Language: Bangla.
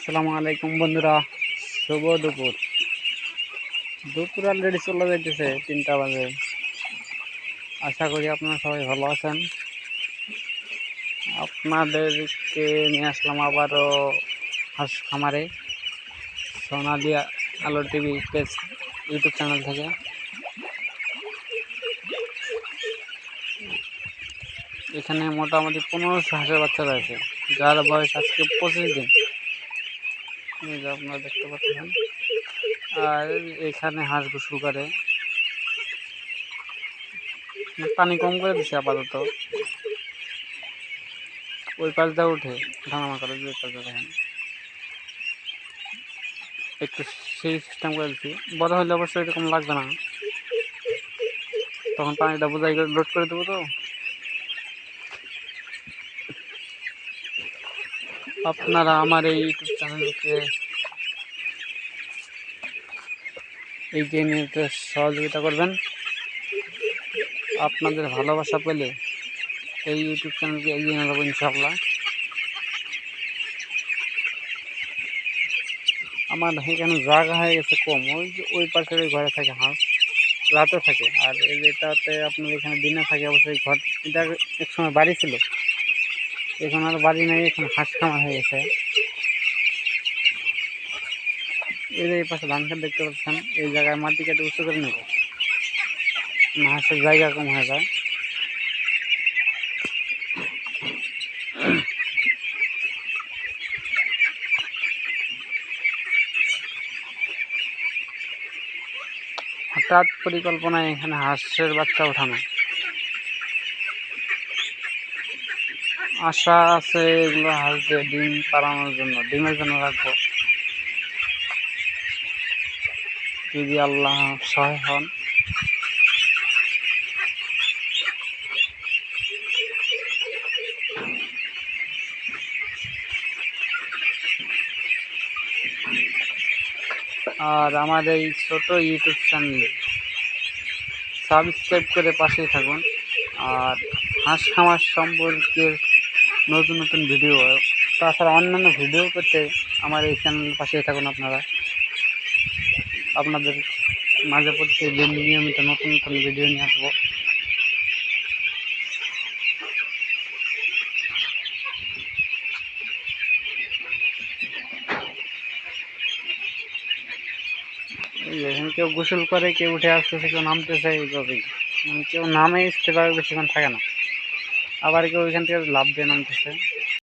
আসসালামু আলাইকুম বন্ধুরা, শুভ দুপুর। দুপুর অলরেডি চলে যাইতেছে, 3টা বাজে। আশা করি আপনারা সবাই ভালো আছেন। আপনাদেরকে নিয়ে আসলাম আবারও হাঁস খামারে, সোনালী আলো টিভি পেজ ইউটিউব চ্যানেল থেকে। এখানে মোটামুটি 1500 হাঁসের বাচ্চা রয়েছে, যার বয়স আজকে 25 দিন, আপনারা দেখতে পাচ্ছেন। আর এখানে হাঁস গোসল করে, পানি কম করে দিচ্ছে আপাতত। ওই পাশটা উঠে ধানামা করে, যে পাশটা দেখেন একটু সেই সিস্টেম করে দিচ্ছি। বড় হলে অবশ্যই এরকম লাগবে না, তখন পানিটা বোঝাই করে লোড করে দেবো। তো আপনারা আমার এই ইউটিউব চ্যানেলকে এগিয়ে নিতে সহযোগিতা করবেন। আপনাদের ভালোবাসা পেলে এই ইউটিউব চ্যানেলকে এগিয়ে নিয়ে যাবো ইনশাআল্লাহ। আমার এখানে জায়গা হয়ে গেছে কম, ওই পাশের ওই ঘরে থাকে হাঁস, রাতে থাকে। আর এটাতে আপনার এখানে দিনে থাকে। অবশ্যই ঘর এটা এক সময় বাড়ি ছিল, এখন আর বাড়ি নেই, এখন হাঁস খামার হয়ে গেছে। এই পাশে ধান খেত দেখতে পাচ্ছেন, এই জায়গায় মাটি কেটে উঁচু করে নেব, হাঁসের জায়গা কম হয়ে যায়। হঠাৎ পরিকল্পনায় এখানে হাঁসের বাচ্চা ওঠানো, আশা আছে এগুলো হাঁসদের ডিম পাড়ানোর জন্য, ডিমের জন্য রাখবো যদি আল্লাহ সহায় হন। আর আমার এই ছোট ইউটিউব চ্যানেলে সাবস্ক্রাইব করে পাশেই থাকুন। আর হাঁস খামার সম্পর্কে নতুন নতুন ভিডিও, তাছাড়া অন্যান্য ভিডিও পেতে আমার এই চ্যানেলের পাশেই থাকুন। আপনাদের মাঝে প্রত্যেকদিন নিয়মিত নতুন নতুন ভিডিও নিয়ে আসবো। যখন কেউ গোসল করে, কেউ উঠে আসতেছে, কেউ নামতেছে, এইভাবেই কেউ নামে স্টেপ বেশিক্ষণ থাকে না, আবার কেউ ওইখান থেকে লাফ দিয়ে নামতেছে।